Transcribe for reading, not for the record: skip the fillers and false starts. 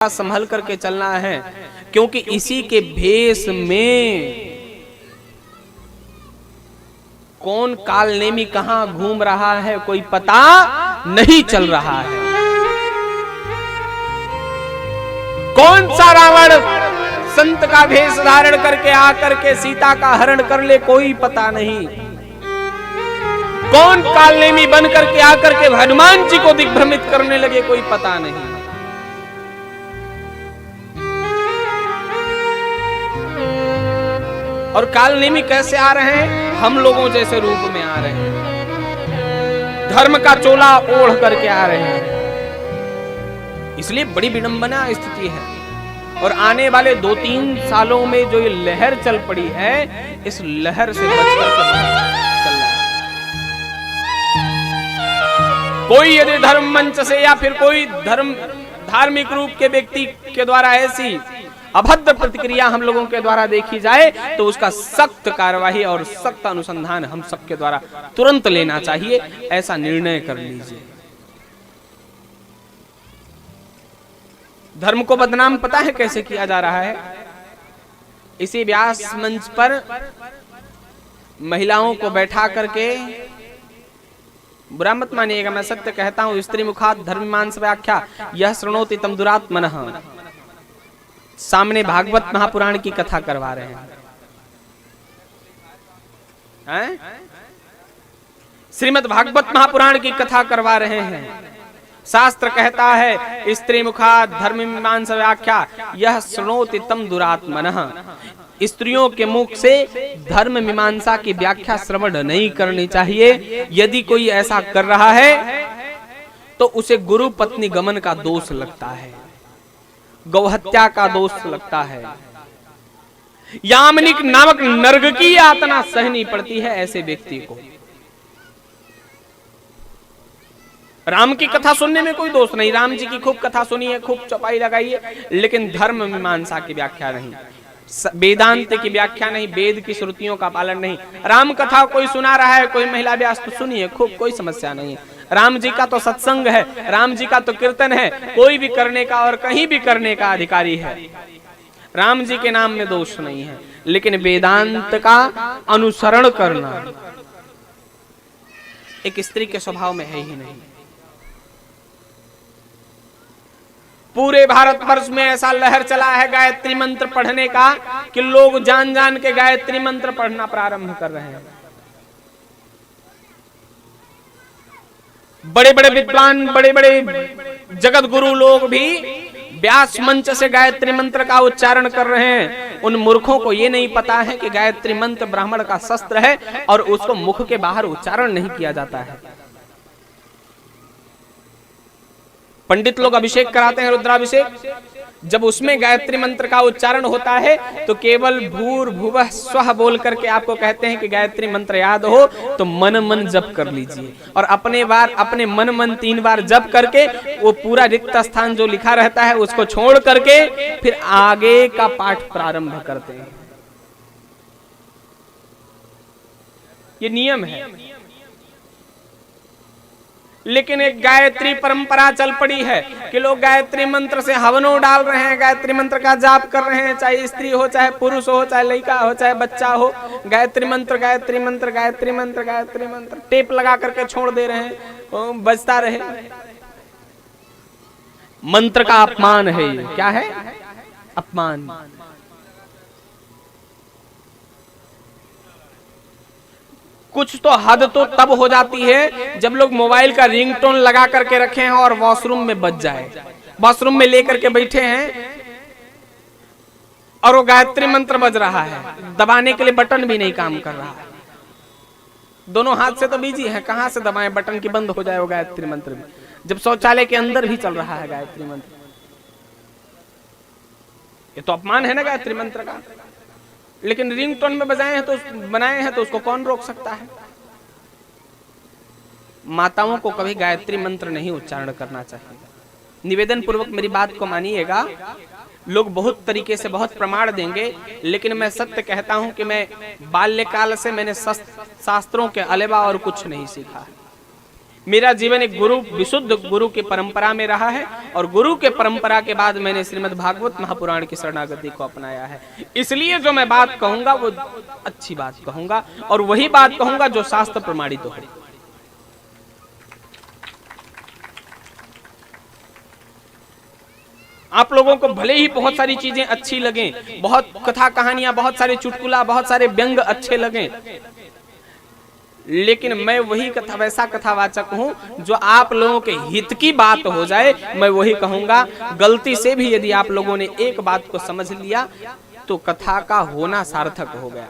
संभल करके चलना है, क्योंकि इसी के भेष में कौन कालनेमी कहां घूम रहा है कोई पता नहीं चल रहा है। कौन सा रावण संत का भेष धारण करके आकर के सीता का हरण कर ले कोई पता नहीं। कौन कालनेमी बन करके आकर के हनुमान जी को दिग्भ्रमित करने लगे कोई पता नहीं। और कालनेमी कैसे आ रहे हैं? हम लोगों जैसे रूप में आ रहे हैं, धर्म का चोला ओढ़ करके आ रहे हैं। इसलिए बड़ी विडंबना स्थिति है। और आने वाले 2-3 सालों में जो ये लहर चल पड़ी है, इस लहर से बचकर चल रहा है। कोई यदि धर्म मंच से या फिर कोई धार्मिक रूप के व्यक्ति के द्वारा ऐसी अभद्र प्रतिक्रिया हम लोगों के द्वारा देखी जाए तो उसका सख्त कार्यवाही और सख्त अनुसंधान हम सबके द्वारा तुरंत लेना चाहिए। ऐसा निर्णय कर लीजिए। धर्म को बदनाम पता है कैसे किया जा रहा है? इसी व्यास मंच पर महिलाओं को बैठा करके, बुरा मत मानिएगा, मैं सत्य कहता हूं, स्त्री मुखात धर्मीमांस व्याख्या यह शृणोति तम दुरात्मनः, सामने भागवत महापुराण की कथा करवा रहे हैं? श्रीमद् भागवत महापुराण की कथा करवा रहे हैं। शास्त्र कहता है स्त्री मुखात धर्मीमांस व्याख्या यह शृणोति तम दुरात्मनः, स्त्रियों के मुख से धर्म मीमांसा की व्याख्या श्रवण नहीं करनी चाहिए। यदि कोई ऐसा कर रहा है तो उसे गुरु पत्नी गमन का दोष लगता है, गौहत्या का दोष लगता है, यामनिक नामक नरक की यातना सहनी पड़ती है ऐसे व्यक्ति को। राम की कथा सुनने में कोई दोष नहीं, राम जी की खूब कथा सुनिए, खूब चौपाई लगाइए, लेकिन धर्म मीमांसा की व्याख्या नहीं, वेदांत की व्याख्या नहीं, वेद की श्रुतियों का पालन नहीं। राम कथा कोई सुना रहा है, कोई महिला व्यास, तो सुनिए खूब, कोई समस्या नहीं है। राम जी का तो सत्संग है, राम जी का तो कीर्तन है, कोई भी करने का और कहीं भी करने का अधिकारी है। राम जी के नाम में दोष नहीं है, लेकिन वेदांत का अनुसरण करना एक स्त्री के स्वभाव में है ही नहीं। पूरे भारतवर्ष में ऐसा लहर चला है गायत्री मंत्र पढ़ने का कि लोग जान जान के गायत्री मंत्र पढ़ना प्रारंभ कर रहे हैं। बड़े बड़े विद्वान, बड़े बड़े जगत गुरु लोग भी व्यास मंच से गायत्री मंत्र का उच्चारण कर रहे हैं। उन मूर्खों को ये नहीं पता है कि गायत्री मंत्र ब्राह्मण का शस्त्र है और उसको मुख के बाहर उच्चारण नहीं किया जाता है। पंडित लोग अभिषेक कराते हैं, रुद्राभिषेक, जब उसमें गायत्री मंत्र का उच्चारण होता है तो केवल भूर्भुवः स्वः बोल करके आपको कहते हैं कि गायत्री मंत्र याद हो तो मन मन जप कर लीजिए, और अपने मन 3 बार जप करके वो पूरा रिक्त स्थान जो लिखा रहता है उसको छोड़ करके फिर आगे का पाठ प्रारंभ करते हैं। ये नियम है। लेकिन एक गायत्री परंपरा चल पड़ी है कि लोग गायत्री मंत्र से हवनों डाल रहे हैं, गायत्री मंत्र का जाप कर रहे हैं, चाहे स्त्री हो, चाहे पुरुष हो, चाहे लड़का हो, चाहे बच्चा हो, गायत्री मंत्र गायत्री मंत्र गायत्री मंत्र गायत्री मंत्र टेप लगा करके छोड़ दे रहे हैं, बजता रहे। मंत्र का अपमान है ये। क्या है? अपमान। कुछ तो हद तो तब हो जाती है जब लोग मोबाइल का रिंगटोन लगा करके रखे हैं और वॉशरूम में बज जाए, वॉशरूम में लेकर के बैठे हैं और वो गायत्री मंत्र बज रहा है, दबाने के लिए बटन भी नहीं काम कर रहा है, दोनों हाथ से तो बिजी है, कहां से दबाएं बटन की बंद हो जाए वो गायत्री मंत्र भी, जब शौचालय के अंदर भी चल रहा है गायत्री मंत्र। ये तो अपमान है ना गायत्री मंत्र का। लेकिन रिंगटोन में बनाए हैं तो उसको कौन रोक सकता है? माताओं को कभी गायत्री मंत्र नहीं उच्चारण करना चाहिए। निवेदन पूर्वक मेरी बात को मानिएगा। लोग बहुत तरीके से बहुत प्रमाण देंगे, लेकिन मैं सत्य कहता हूं कि मैं बाल्यकाल से मैंने शास्त्रों के अलावा और कुछ नहीं सीखा। मेरा जीवन एक गुरु, विशुद्ध गुरु की परंपरा में रहा है और गुरु के परंपरा के बाद मैंने श्रीमद् भागवत महापुराण की शरणागति को अपनाया है। इसलिए जो मैं बात कहूंगा वो अच्छी बात कहूंगा और वही बात कहूंगा जो शास्त्र प्रमाणित हो। आप लोगों को भले ही बहुत सारी चीजें अच्छी लगें, बहुत कथा कहानियां, बहुत सारे चुटकुला, बहुत सारे व्यंग अच्छे लगें, लेकिन मैं वही कथा, वैसा कथावाचक हूं जो आप लोगों के हित की बात हो जाए मैं वही कहूंगा। गलती से भी यदि आप लोगों ने एक बात को समझ लिया तो कथा का होना सार्थक हो गया।